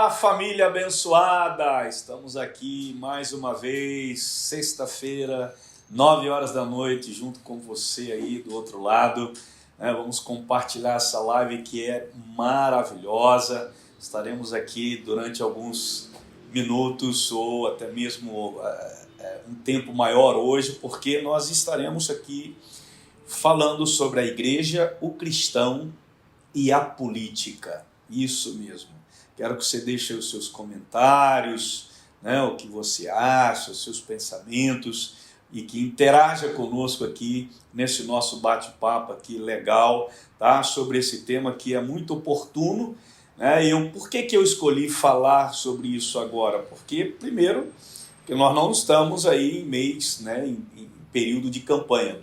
Olá, família abençoada! Estamos aqui mais uma vez, sexta-feira, 9 horas da noite, junto com você aí do outro lado. Vamos compartilhar essa live que é maravilhosa. Estaremos aqui durante alguns minutos ou até mesmo um tempo maior hoje, porque nós estaremos aqui falando sobre a igreja, o cristão e a política. Isso mesmo. Quero que você deixe os seus comentários, o que você acha, os seus pensamentos, e que interaja conosco aqui nesse nosso bate-papo aqui legal, tá? Sobre esse tema que é muito oportuno. Por que eu escolhi falar sobre isso agora? Porque, primeiro, que nós não estamos aí em mês, em período de campanha.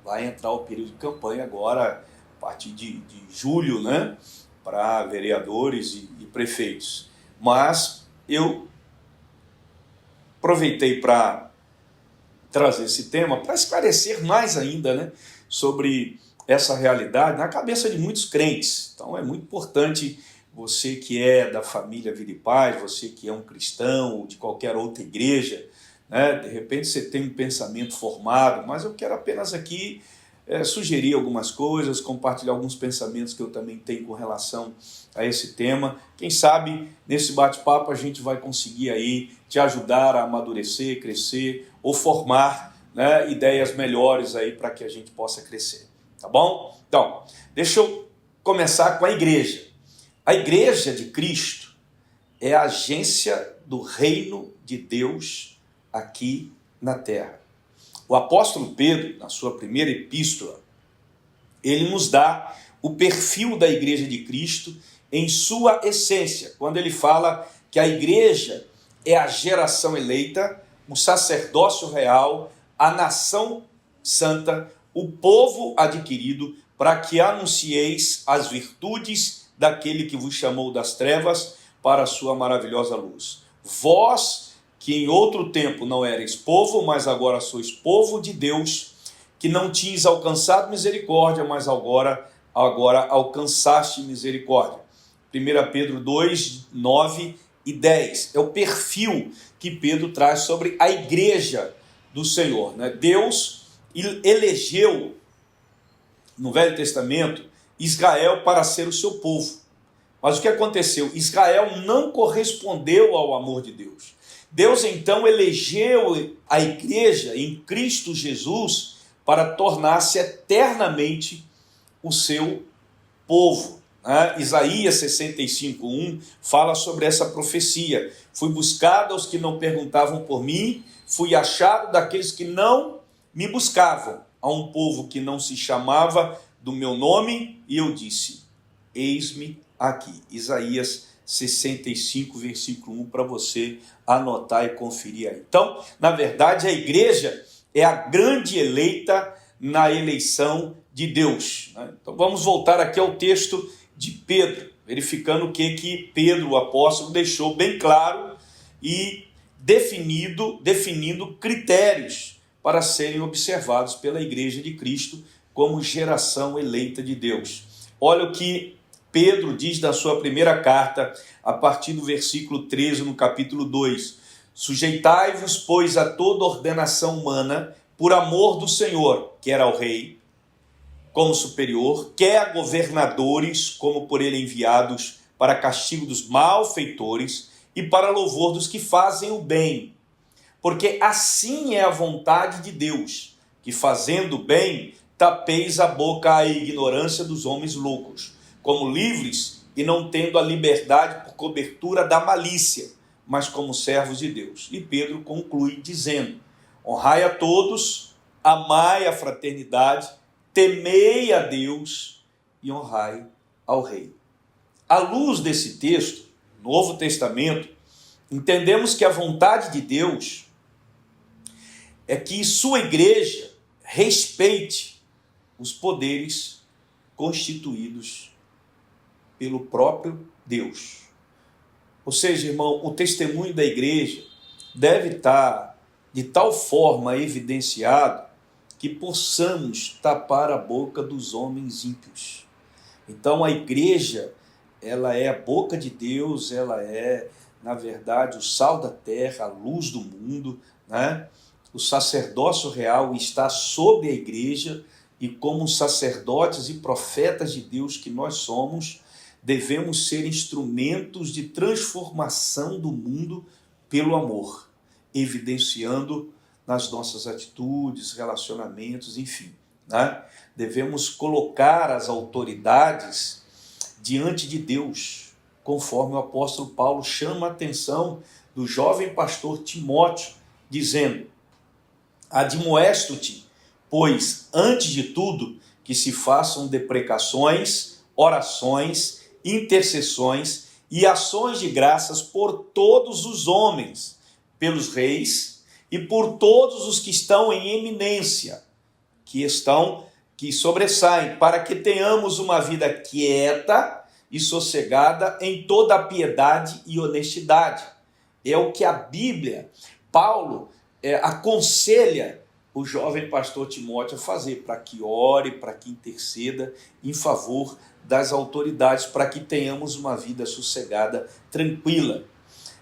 Vai entrar o período de campanha agora, a partir de julho, para vereadores e prefeitos. Mas eu aproveitei para trazer esse tema, para esclarecer mais ainda, sobre essa realidade na cabeça de muitos crentes. Então é muito importante você que é da família Vida e Paz, você que é um cristão ou de qualquer outra igreja, de repente você tem um pensamento formado, mas eu quero apenas aqui sugerir algumas coisas, compartilhar alguns pensamentos que eu também tenho com relação a esse tema. Quem sabe nesse bate-papo a gente vai conseguir aí te ajudar a amadurecer, crescer ou formar ideias melhores aí para que a gente possa crescer, tá bom? Então, deixa eu começar com a igreja. A igreja de Cristo é a agência do reino de Deus aqui na terra. O apóstolo Pedro, na sua primeira epístola, ele nos dá o perfil da igreja de Cristo em sua essência, quando ele fala que a igreja é a geração eleita, o sacerdócio real, a nação santa, o povo adquirido, para que anuncieis as virtudes daquele que vos chamou das trevas para a sua maravilhosa luz. Vós, que em outro tempo não erais povo, mas agora sois povo de Deus, que não tinhas alcançado misericórdia, mas agora alcançaste misericórdia. 1 Pedro 2, 9 e 10. É o perfil que Pedro traz sobre a igreja do Senhor. Deus elegeu, no Velho Testamento, Israel para ser o seu povo. Mas o que aconteceu? Israel não correspondeu ao amor de Deus. Deus então elegeu a igreja em Cristo Jesus para tornar-se eternamente o seu povo. Isaías 65:1 fala sobre essa profecia. Fui buscado aos que não perguntavam por mim, fui achado daqueles que não me buscavam, a um povo que não se chamava do meu nome, e eu disse, eis-me aqui. Isaías 65, versículo 1, para você anotar e conferir aí. Então, na verdade, a igreja é a grande eleita na eleição de Deus. Então, vamos voltar aqui ao texto de Pedro, verificando o que Pedro, o apóstolo, deixou bem claro e definindo critérios para serem observados pela igreja de Cristo como geração eleita de Deus. Olha o que Pedro diz na sua primeira carta, a partir do versículo 13, no capítulo 2. Sujeitai-vos, pois, a toda ordenação humana, por amor do Senhor, quer ao rei, como superior, quer a governadores, como por ele enviados, para castigo dos malfeitores e para louvor dos que fazem o bem. Porque assim é a vontade de Deus, que fazendo o bem, tapeis a boca à ignorância dos homens loucos, como livres e não tendo a liberdade por cobertura da malícia, mas como servos de Deus. E Pedro conclui dizendo, honrai a todos, amai a fraternidade, temei a Deus e honrai ao rei. À luz desse texto, Novo Testamento, entendemos que a vontade de Deus é que sua igreja respeite os poderes constituídos pelo próprio Deus. Ou seja, irmão, o testemunho da igreja deve estar de tal forma evidenciado que possamos tapar a boca dos homens ímpios. Então a igreja ela é a boca de Deus, ela é, na verdade, o sal da terra, a luz do mundo, né? O sacerdócio real está sobre a igreja e como sacerdotes e profetas de Deus que nós somos, devemos ser instrumentos de transformação do mundo pelo amor, evidenciando nas nossas atitudes, relacionamentos, enfim, né? Devemos colocar as autoridades diante de Deus, conforme o apóstolo Paulo chama a atenção do jovem pastor Timóteo, dizendo: admoesto-te, pois, antes de tudo, que se façam deprecações, orações, intercessões e ações de graças por todos os homens, pelos reis e por todos os que estão em eminência, que sobressaem, para que tenhamos uma vida quieta e sossegada em toda a piedade e honestidade. É o que a Bíblia, Paulo, aconselha o jovem pastor Timóteo a fazer, para que ore, para que interceda em favor das autoridades, para que tenhamos uma vida sossegada, tranquila.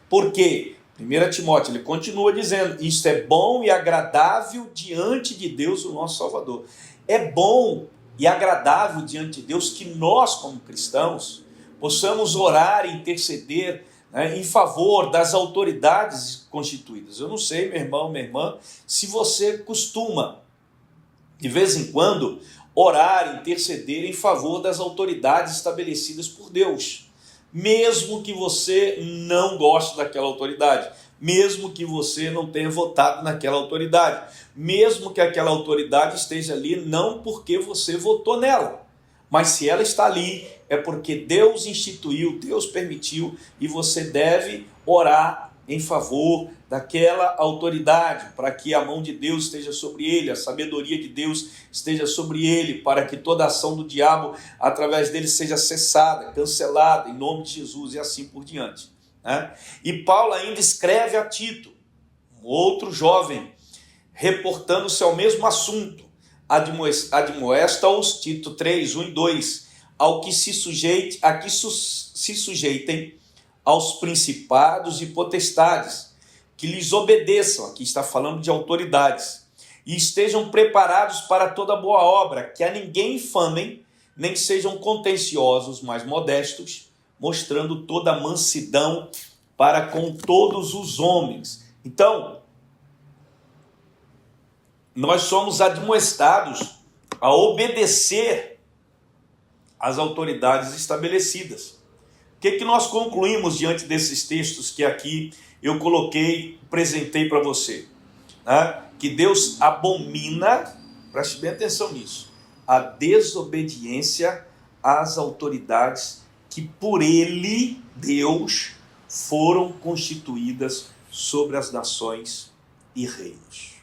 Por quê? 1 Timóteo, ele continua dizendo: isto é bom e agradável diante de Deus, o nosso Salvador. É bom e agradável diante de Deus que nós, como cristãos, possamos orar e interceder, né, em favor das autoridades constituídas. Eu não sei, meu irmão, minha irmã, se você costuma, de vez em quando, orar e interceder em favor das autoridades estabelecidas por Deus, mesmo que você não goste daquela autoridade, mesmo que você não tenha votado naquela autoridade, mesmo que aquela autoridade esteja ali não porque você votou nela, mas se ela está ali, é porque Deus instituiu, Deus permitiu, e você deve orar em favor daquela autoridade, para que a mão de Deus esteja sobre ele, a sabedoria de Deus esteja sobre ele, para que toda ação do diabo através dele seja cessada, cancelada, em nome de Jesus, e assim por diante, né? E Paulo ainda escreve a Tito, um outro jovem, reportando-se ao mesmo assunto: admoesta-os, Tito 3, 1 e 2, ao que se sujeitem aos principados e potestades, que lhes obedeçam, aqui está falando de autoridades, e estejam preparados para toda boa obra, que a ninguém infamem, nem sejam contenciosos, mas modestos, mostrando toda a mansidão para com todos os homens. Então, nós somos admoestados a obedecer às autoridades estabelecidas. O que nós concluímos diante desses textos que aqui eu coloquei, apresentei para você? Né? Que Deus abomina, preste bem atenção nisso, a desobediência às autoridades que por Ele, Deus, foram constituídas sobre as nações e reinos.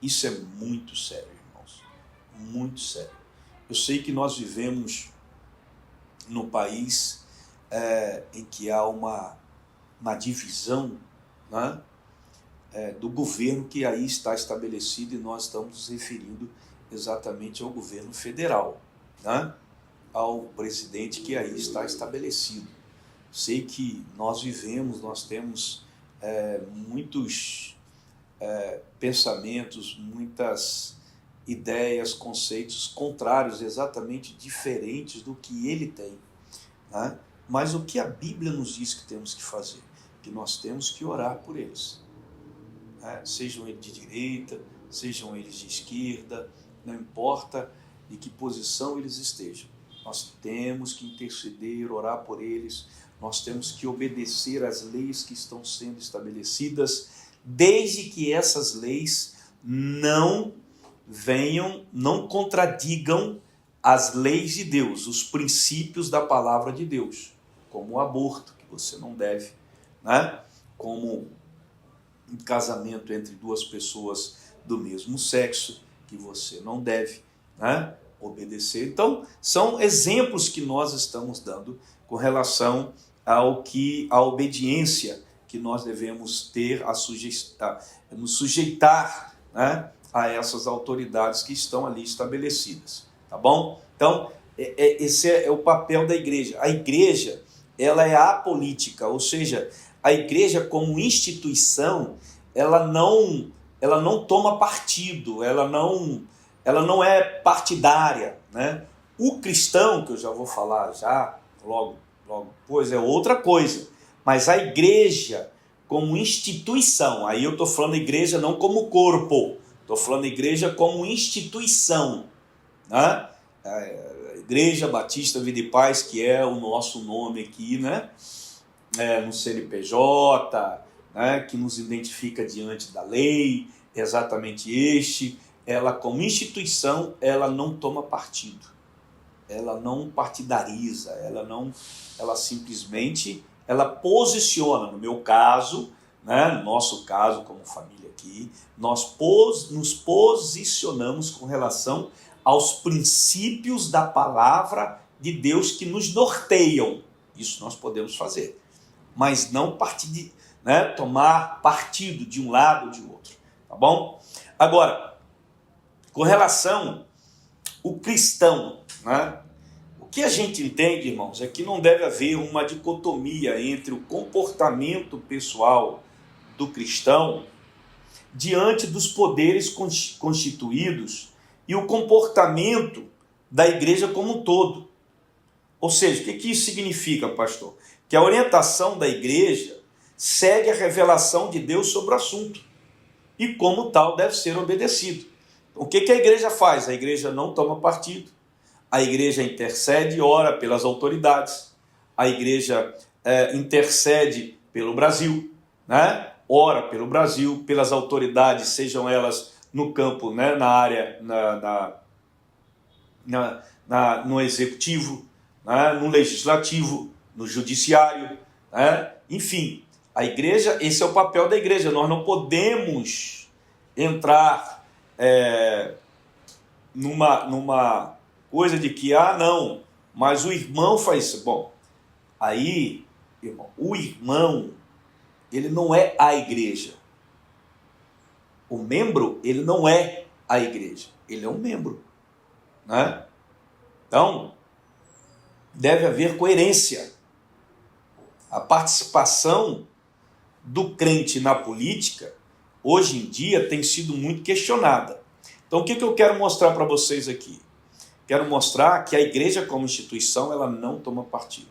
Isso é muito sério, irmãos, muito sério. Eu sei que nós vivemos no país em que há uma divisão, né, do governo que aí está estabelecido, e nós estamos nos referindo exatamente ao governo federal, né, ao presidente que aí está estabelecido. Sei que nós temos muitos pensamentos, muitas ideias, conceitos contrários, exatamente diferentes do que ele tem, né? Mas o que a Bíblia nos diz que temos que fazer? Que nós temos que orar por eles, né? Sejam eles de direita, sejam eles de esquerda, não importa de que posição eles estejam. Nós temos que interceder, orar por eles, nós temos que obedecer às leis que estão sendo estabelecidas, desde que essas leis não contradigam as leis de Deus, os princípios da palavra de Deus, como o aborto, que você não deve, né? Como um casamento entre duas pessoas do mesmo sexo, que você não deve, né, obedecer. Então, são exemplos que nós estamos dando com relação à obediência que nós devemos ter, nos sujeitar, né, a essas autoridades que estão ali estabelecidas. Tá bom? Então, esse é o papel da igreja. A igreja, ela é apolítica, ou seja, a igreja como instituição, ela não toma partido, ela não é partidária, né? O cristão, que eu já vou falar já, logo depois, é outra coisa, mas a igreja como instituição, aí eu estou falando igreja não como corpo, estou falando igreja como instituição, né? A Igreja Batista Vida e Paz, que é o nosso nome aqui, né? No CNPJ, né? Que nos identifica diante da lei, exatamente este. Ela, como instituição, ela não toma partido, ela não partidariza, ela simplesmente, ela posiciona, no meu caso, né? No nosso caso como família aqui, nós nos posicionamos com relação aos princípios da palavra de Deus que nos norteiam. Isso nós podemos fazer, mas não tomar partido de um lado ou de outro, tá bom? Agora, com relação ao cristão, né? O que a gente entende, irmãos, é que não deve haver uma dicotomia entre o comportamento pessoal do cristão diante dos poderes constituídos e o comportamento da igreja como um todo. Ou seja, o que isso significa, pastor? Que a orientação da igreja segue a revelação de Deus sobre o assunto e, como tal, deve ser obedecido. Então, o que a igreja faz? A igreja não toma partido, a igreja intercede e ora pelas autoridades, a igreja intercede pelo Brasil, né? Ora pelo Brasil, pelas autoridades, sejam elas no campo, né? Na área, no executivo, né? No legislativo, no judiciário, né? Enfim, a igreja, esse é o papel da igreja. Nós não podemos entrar numa coisa de que, não, mas o irmão faz isso. Bom, aí, irmão, o irmão, ele não é a igreja. O membro, ele não é a igreja. Ele é um membro, né? Então, deve haver coerência. A participação do crente na política, hoje em dia, tem sido muito questionada. Então, o que eu quero mostrar para vocês aqui? Quero mostrar que a igreja como instituição, ela não toma partido.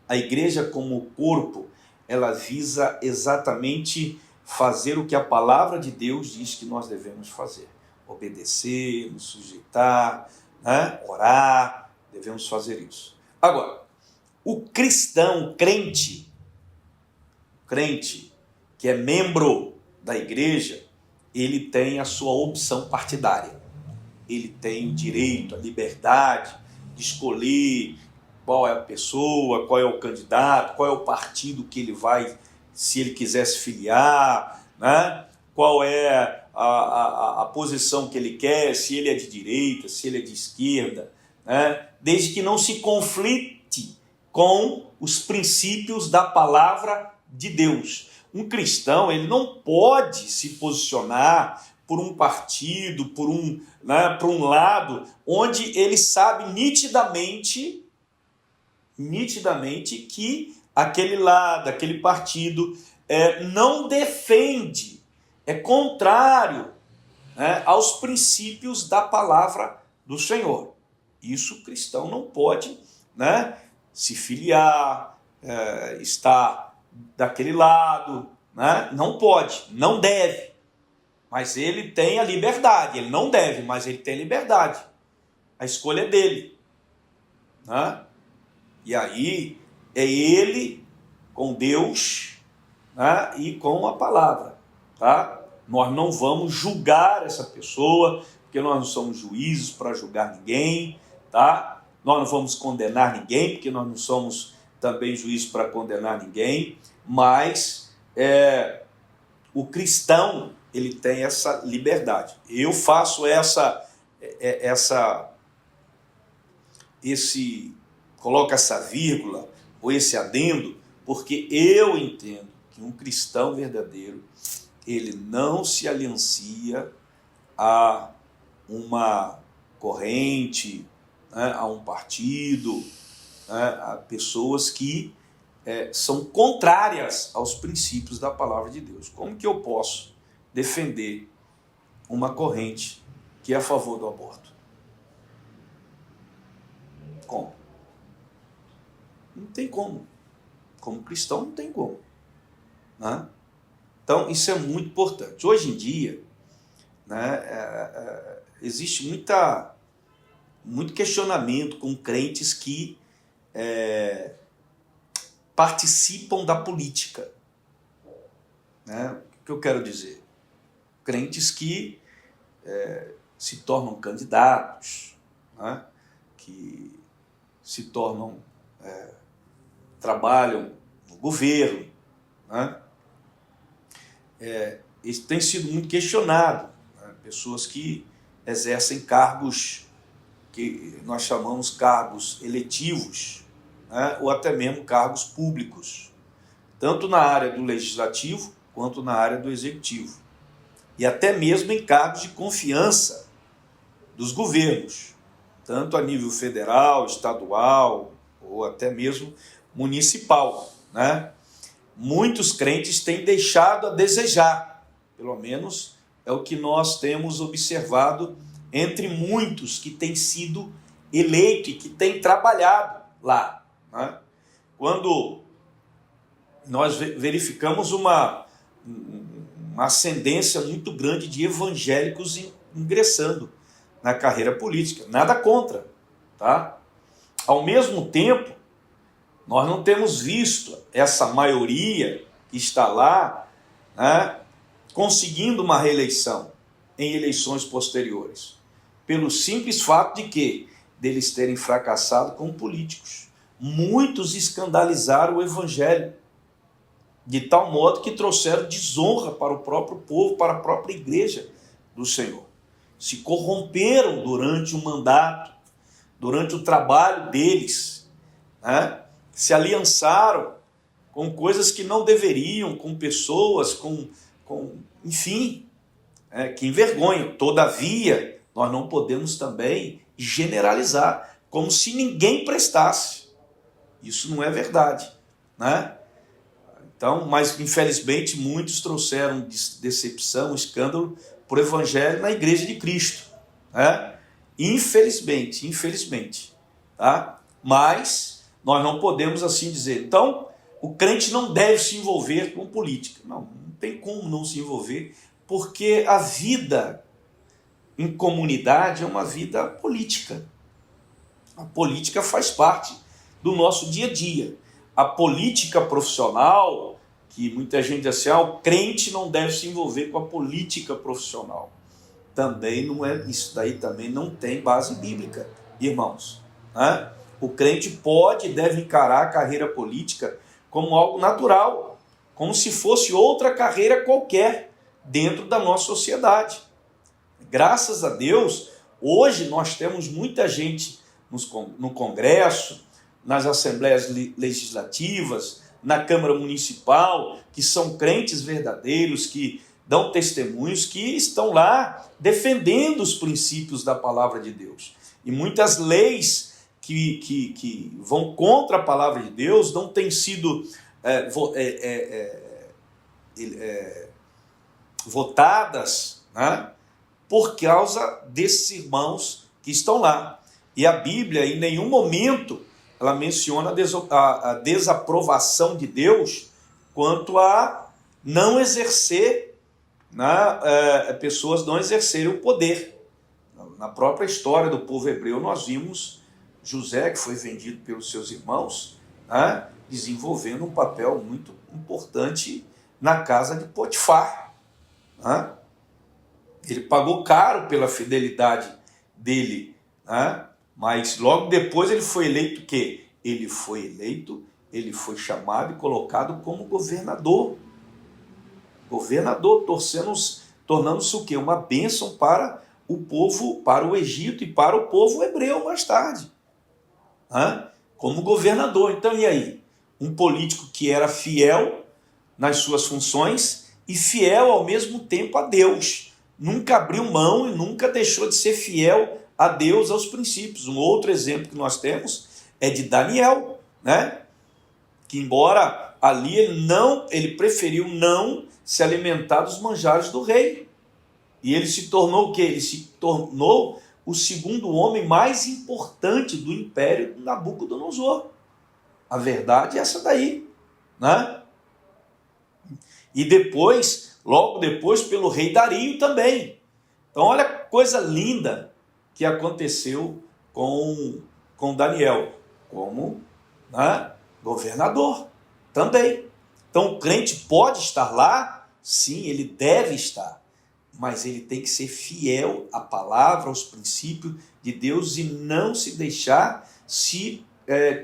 A igreja como corpo, ela visa exatamente fazer o que a palavra de Deus diz que nós devemos fazer. Obedecer, nos sujeitar, né? Orar, devemos fazer isso. Agora, o cristão, crente, que é membro da igreja, ele tem a sua opção partidária. Ele tem o direito, a liberdade de escolher qual é a pessoa, qual é o candidato, qual é o partido que ele vai, se ele quiser se filiar, né? Qual é a posição que ele quer, se ele é de direita, se ele é de esquerda, né? Desde que não se conflite com os princípios da palavra de Deus. Um cristão, ele não pode se posicionar por um partido, por um lado, onde ele sabe nitidamente que aquele lado, aquele partido não defende, é contrário, né, aos princípios da palavra do Senhor. Isso o cristão não pode, né, se filiar, estar daquele lado, né? Não pode, não deve. Mas ele tem a liberdade, ele não deve, mas ele tem a liberdade. A escolha é dele, né? E aí é ele com Deus, né? E com a palavra, tá? Nós não vamos julgar essa pessoa, porque nós não somos juízes para julgar ninguém, tá? Nós não vamos condenar ninguém, porque nós não somos também juízes para condenar ninguém, mas o cristão, ele tem essa liberdade. Eu faço coloco essa vírgula ou esse adendo, porque eu entendo que um cristão verdadeiro, ele não se aliancia a uma corrente, né, a um partido, né, a pessoas que são contrárias aos princípios da palavra de Deus. Como que eu posso defender uma corrente que é a favor do aborto? Como? Não tem como. Como cristão, não tem como. Né? Então, isso é muito importante. Hoje em dia, né, existe muito questionamento com crentes que participam da política. Né? O que eu quero dizer? Crentes que se tornam candidatos, né? Que se tornam, trabalham no governo, né? Isso tem sido muito questionado, né? Pessoas que exercem cargos que nós chamamos cargos eletivos, né? Ou até mesmo cargos públicos, tanto na área do legislativo quanto na área do executivo, e até mesmo em cargos de confiança dos governos, tanto a nível federal, estadual ou até mesmo municipal, né? Muitos crentes têm deixado a desejar, pelo menos é o que nós temos observado entre muitos que têm sido eleitos e que têm trabalhado lá, né? Quando nós verificamos uma ascendência muito grande de evangélicos ingressando na carreira política. Nada contra, tá? Ao mesmo tempo, nós não temos visto essa maioria que está lá, né, conseguindo uma reeleição em eleições posteriores, pelo simples fato de que deles terem fracassado como políticos. Muitos escandalizaram o evangelho, de tal modo que trouxeram desonra para o próprio povo, para a própria igreja do Senhor. Se corromperam durante o mandato, durante o trabalho deles, né? Se aliançaram com coisas que não deveriam, com pessoas, enfim, que envergonham. Todavia, nós não podemos também generalizar, como se ninguém prestasse. Isso não é verdade, né? Então, mas infelizmente muitos trouxeram decepção, escândalo para o evangelho na igreja de Cristo, né? Infelizmente, tá? Mas nós não podemos assim dizer. Então, o crente não deve se envolver com política. Não tem como não se envolver, porque a vida em comunidade é uma vida política. A política faz parte do nosso dia a dia. A política profissional, que muita gente diz assim, o crente não deve se envolver com a política profissional. Também não é, isso daí também não tem base bíblica, irmãos, né? O crente pode e deve encarar a carreira política como algo natural, como se fosse outra carreira qualquer dentro da nossa sociedade. Graças a Deus, hoje nós temos muita gente no Congresso, nas assembleias legislativas, na Câmara Municipal, que são crentes verdadeiros, que dão testemunhos, que estão lá defendendo os princípios da palavra de Deus. E muitas leis que vão contra a palavra de Deus não têm sido votadas, né, por causa desses irmãos que estão lá. E a Bíblia, em nenhum momento, ela menciona a desaprovação de Deus quanto a não exercer, né, pessoas não exercerem o poder. Na própria história do povo hebreu, nós vimos José, que foi vendido pelos seus irmãos, né, desenvolvendo um papel muito importante na casa de Potifar. Né? Ele pagou caro pela fidelidade dele, né? Mas logo depois ele foi eleito o quê? Ele foi chamado e colocado como governador. Governador, tornando-se o quê? Uma bênção para o povo, para o Egito e para o povo hebreu mais tarde. Como governador. Então, e aí? Um político que era fiel nas suas funções e fiel ao mesmo tempo a Deus. Nunca abriu mão e nunca deixou de ser fiel a Deus, aos princípios. Um outro exemplo que nós temos é de Daniel, né? que embora ali ele preferiu não se alimentar dos manjares do rei. E ele se tornou o quê? Ele se tornou o segundo homem mais importante do império de Nabucodonosor. A verdade é essa daí, né? E depois, logo depois, pelo rei Dario também. Então olha que coisa linda que aconteceu com Daniel, como, né, governador também. Então o crente pode estar lá, sim, ele deve estar, mas ele tem que ser fiel à palavra, aos princípios de Deus e não se deixar se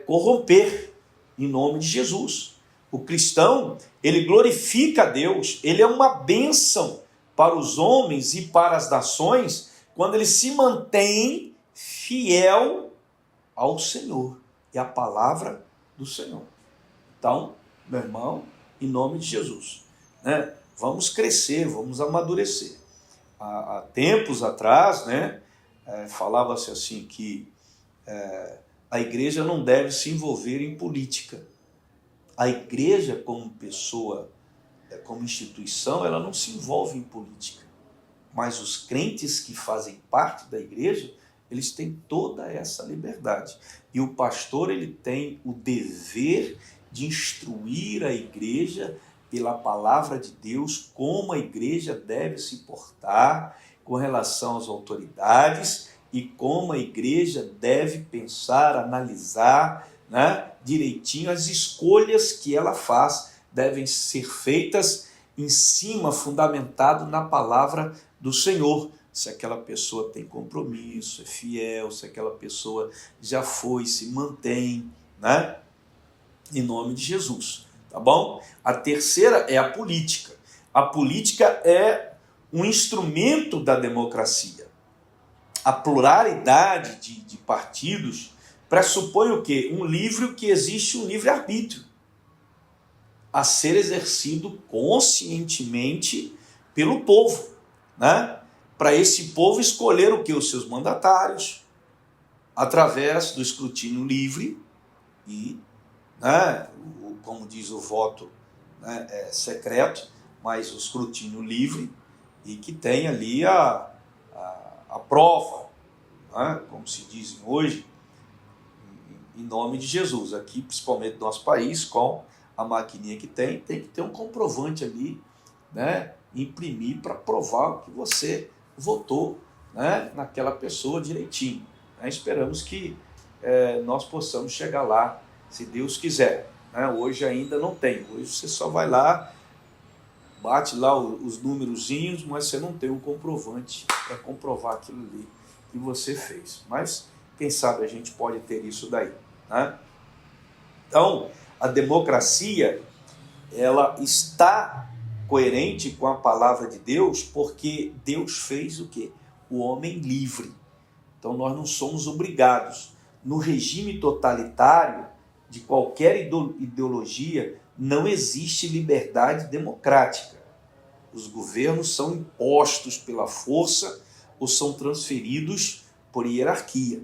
corromper em nome de Jesus. O cristão, ele glorifica a Deus, ele é uma bênção para os homens e para as nações quando ele se mantém fiel ao Senhor e à palavra do Senhor. Então, meu irmão, em nome de Jesus, né, vamos crescer, vamos amadurecer. Há tempos atrás, né, falava-se assim que a igreja não deve se envolver em política. A igreja como pessoa, como instituição, ela não se envolve em política. Mas os crentes que fazem parte da igreja, eles têm toda essa liberdade. E o pastor, ele tem o dever de instruir a igreja pela palavra de Deus, como a igreja deve se portar com relação às autoridades e como a igreja deve pensar, analisar, né, direitinho. As escolhas que ela faz devem ser feitas em cima, fundamentado na palavra do Senhor. Se aquela pessoa tem compromisso, é fiel, se aquela pessoa já foi, se mantém, né? Em nome de Jesus, tá bom? A terceira é a política. A política é um instrumento da democracia. A pluralidade de partidos pressupõe o quê? Que existe um livre-arbítrio a ser exercido conscientemente pelo povo, né? Para esse povo escolher o quê? Os seus mandatários, através do escrutínio livre e, né, como diz o voto, né, secreto, mas o escrutínio livre e que tem ali a prova, né, como se dizem hoje, em nome de Jesus. Aqui, principalmente no nosso país, com a maquininha que tem que ter um comprovante ali, né, imprimir para provar que você votou, né, naquela pessoa direitinho. Né? Esperamos que nós possamos chegar lá, se Deus quiser. Né? Hoje ainda não tem. Hoje você só vai lá, bate lá os númerozinhos, mas você não tem um comprovante para comprovar aquilo ali que você fez. Mas quem sabe a gente pode ter isso daí. Né? Então, a democracia, ela está coerente com a palavra de Deus, porque Deus fez o quê? O homem livre. Então nós não somos obrigados. No regime totalitário de qualquer ideologia, não existe liberdade democrática. Os governos são impostos pela força ou são transferidos por hierarquia.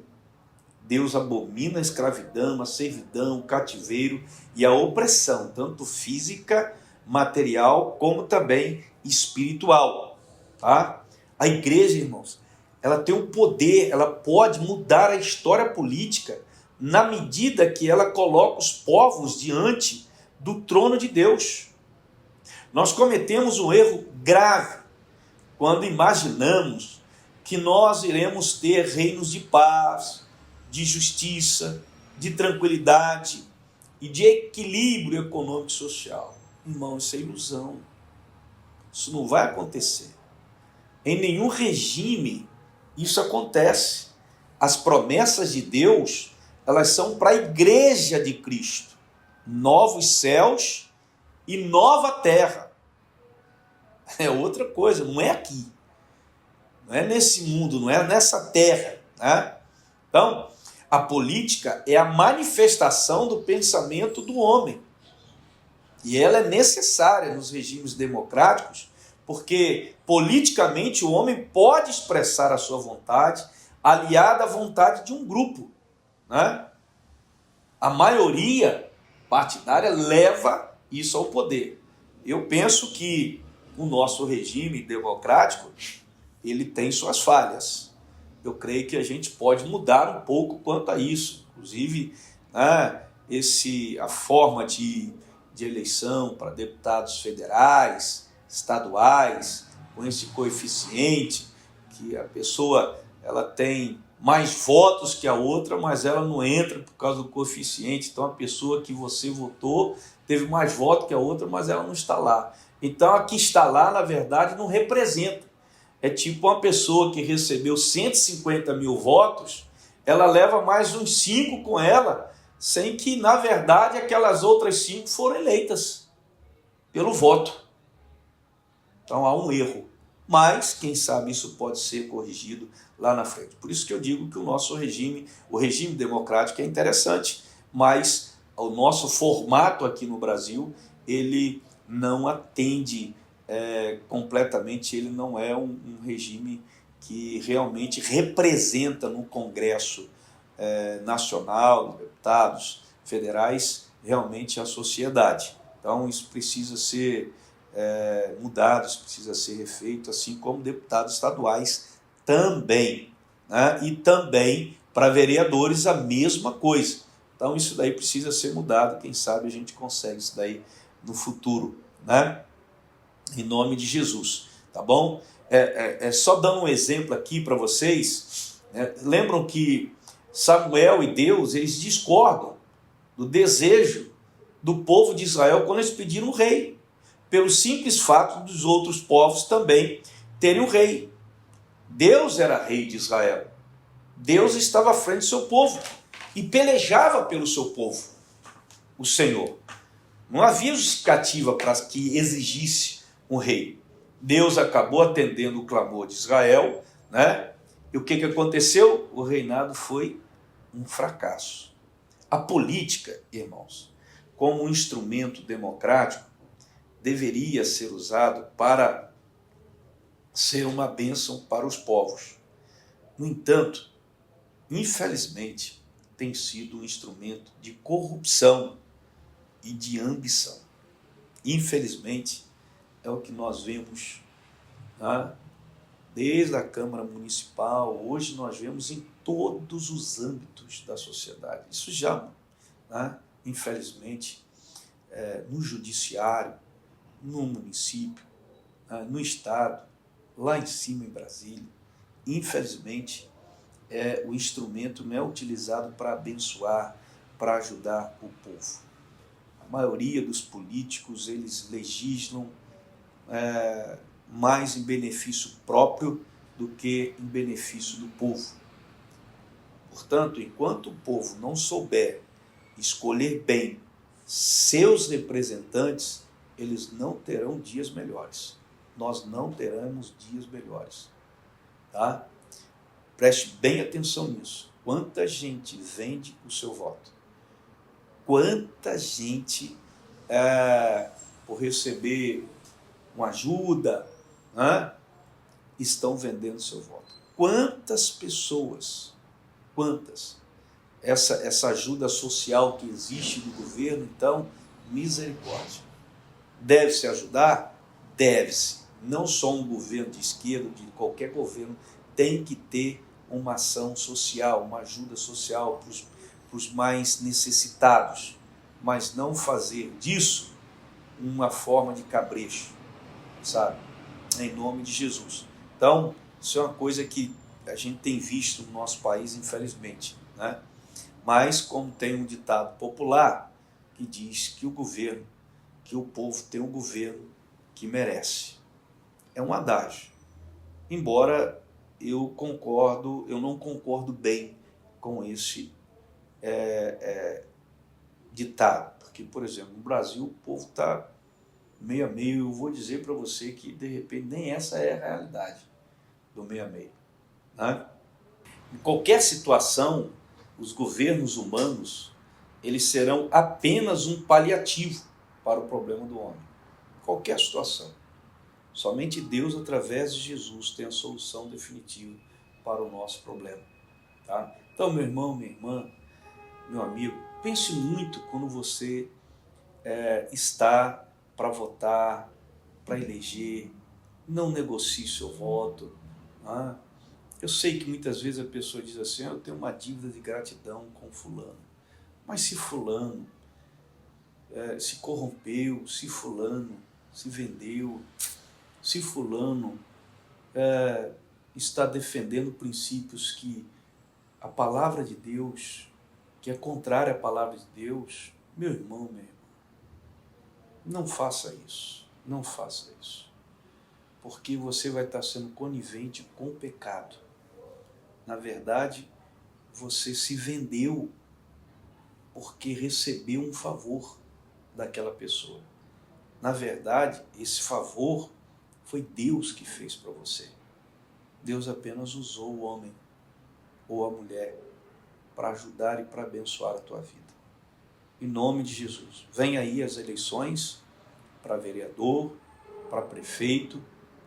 Deus abomina a escravidão, a servidão, o cativeiro e a opressão, tanto física, material, como também espiritual. Tá? A igreja, irmãos, ela tem o poder, ela pode mudar a história política na medida que ela coloca os povos diante do trono de Deus. Nós cometemos um erro grave quando imaginamos que nós iremos ter reinos de paz, de justiça, de tranquilidade e de equilíbrio econômico e social. Irmão, isso é ilusão. Isso não vai acontecer. Em nenhum regime isso acontece. As promessas de Deus, elas são para a igreja de Cristo. Novos céus e nova terra. É outra coisa, não é aqui. Não é nesse mundo, não é nessa terra. Né? Então, a política é a manifestação do pensamento do homem. E ela é necessária nos regimes democráticos, porque politicamente o homem pode expressar a sua vontade, aliada à vontade de um grupo. Né? A maioria partidária leva isso ao poder. Eu penso que o nosso regime democrático, ele tem suas falhas. Eu creio que a gente pode mudar um pouco quanto a isso. Inclusive, né, a forma de eleição para deputados federais, estaduais, com esse coeficiente, que a pessoa ela tem mais votos que a outra, mas ela não entra por causa do coeficiente. Então, a pessoa que você votou teve mais votos que a outra, mas ela não está lá. Então, a que está lá, na verdade, não representa. É tipo uma pessoa que recebeu 150 mil votos, ela leva mais uns 5 com ela, sem que, na verdade, aquelas outras 5 foram eleitas pelo voto. Então, há um erro. Mas, quem sabe, isso pode ser corrigido lá na frente. Por isso que eu digo que o nosso regime, o regime democrático é interessante, mas o nosso formato aqui no Brasil, ele não atende completamente, ele não é um regime que realmente representa no Congresso Nacional, deputados federais, realmente a sociedade. Então, isso precisa ser mudado, isso precisa ser refeito, assim como deputados estaduais também, né? E também para vereadores a mesma coisa. Então isso daí precisa ser mudado, quem sabe a gente consegue isso daí no futuro, né? Em nome de Jesus, tá bom? Só dando um exemplo aqui para vocês, né? Lembram que Samuel e Deus, eles discordam do desejo do povo de Israel quando eles pediram um rei, pelo simples fato dos outros povos também terem um rei. Deus era rei de Israel. Deus estava à frente do seu povo e pelejava pelo seu povo, o Senhor. Não havia justificativa para que exigisse um rei. Deus acabou atendendo o clamor de Israel, né? E o que aconteceu? O reinado foi um fracasso. A política, irmãos, como um instrumento democrático, deveria ser usado para ser uma bênção para os povos. No entanto, infelizmente, tem sido um instrumento de corrupção e de ambição. Infelizmente, é o que nós vemos, né? Desde a Câmara Municipal, hoje nós vemos em todos os âmbitos da sociedade. Isso já, né, infelizmente, no judiciário, no município, no estado, lá em cima em Brasília, infelizmente, o instrumento não é utilizado para abençoar, para ajudar o povo. A maioria dos políticos, eles legislam mais em benefício próprio do que em benefício do povo. Portanto, enquanto o povo não souber escolher bem seus representantes, eles não terão dias melhores. Nós não teremos dias melhores. Tá? Preste bem atenção nisso. Quanta gente vende o seu voto? Quanta gente, por receber uma ajuda, né, estão vendendo o seu voto? Quantas pessoas, quantas? Essa ajuda social que existe do governo, então, misericórdia. Deve-se ajudar? Deve-se. Não só um governo de esquerda, de qualquer governo, tem que ter uma ação social, uma ajuda social para os mais necessitados, mas não fazer disso uma forma de cabresto, sabe? Em nome de Jesus. Então, isso é uma coisa que a gente tem visto no nosso país, infelizmente, né? Mas, como tem um ditado popular que diz que o povo tem um governo que merece. É um adágio. Embora eu não concordo bem com esse ditado. Porque, por exemplo, no Brasil o povo está meio a meio. Eu vou dizer para você que, de repente, nem essa é a realidade do meio a meio, né? Em qualquer situação, os governos humanos, eles serão apenas um paliativo para o problema do homem. Qualquer situação. Somente Deus, através de Jesus, tem a solução definitiva para o nosso problema. Tá? Então, meu irmão, minha irmã, meu amigo, pense muito quando você está para votar, para eleger, não negocie seu voto. Né? Eu sei que muitas vezes a pessoa diz assim, eu tenho uma dívida de gratidão com fulano. Mas se fulano se corrompeu, se fulano se vendeu, se fulano está defendendo princípios que a palavra de Deus, que é contrária à palavra de Deus, meu irmão, não faça isso, não faça isso. Porque você vai estar sendo conivente com o pecado. Na verdade, você se vendeu porque recebeu um favor daquela pessoa. Na verdade, esse favor foi Deus que fez para você. Deus apenas usou o homem ou a mulher para ajudar e para abençoar a tua vida. Em nome de Jesus. Vem aí as eleições para vereador, para prefeito.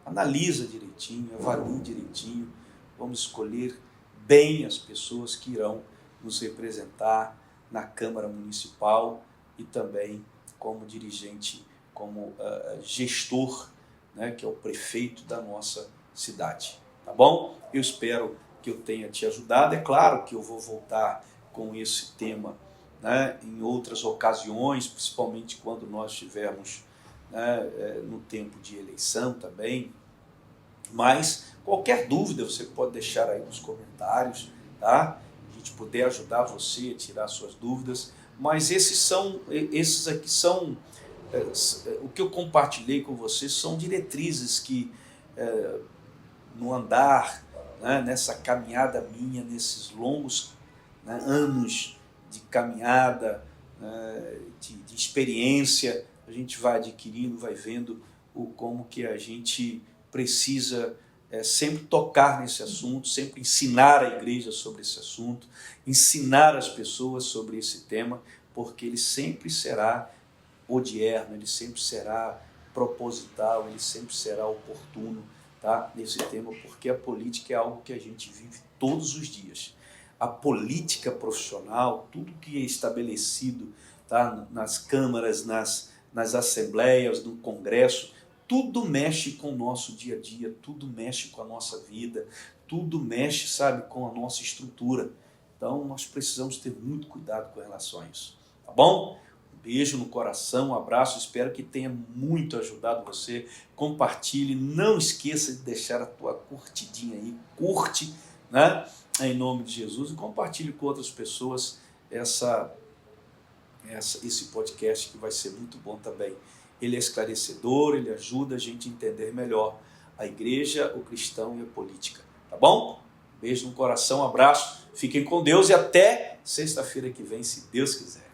Analisa direitinho, avalie direitinho. Vamos escolher bem as pessoas que irão nos representar na Câmara Municipal e também como dirigente, como gestor, né, que é o prefeito da nossa cidade. Tá bom? Eu espero que eu tenha te ajudado. É claro que eu vou voltar com esse tema, né, em outras ocasiões, principalmente quando nós estivermos, né, no tempo de eleição também. Mas qualquer dúvida você pode deixar aí nos comentários, tá? A gente puder ajudar você a tirar suas dúvidas. Mas esses aqui são, o que eu compartilhei com vocês são diretrizes que no andar, né, nessa caminhada minha, nesses longos, né, anos de caminhada, de experiência, a gente vai adquirindo, vai vendo como que a gente precisa sempre tocar nesse assunto, sempre ensinar a igreja sobre esse assunto, ensinar as pessoas sobre esse tema, porque ele sempre será odierno, ele sempre será proposital, ele sempre será oportuno, tá, nesse tema, porque a política é algo que a gente vive todos os dias. A política profissional, tudo que é estabelecido, tá, nas câmaras, nas assembleias, no Congresso, tudo mexe com o nosso dia a dia, tudo mexe com a nossa vida, tudo mexe, sabe, com a nossa estrutura. Então, nós precisamos ter muito cuidado com relação a isso, tá bom? Um beijo no coração, um abraço, espero que tenha muito ajudado você. Compartilhe, não esqueça de deixar a tua curtidinha aí, curte, né, em nome de Jesus, e compartilhe com outras pessoas esse podcast que vai ser muito bom também. Ele é esclarecedor, ele ajuda a gente a entender melhor a igreja, o cristão e a política. Tá bom? Beijo no coração, um abraço, fiquem com Deus e até sexta-feira que vem, se Deus quiser.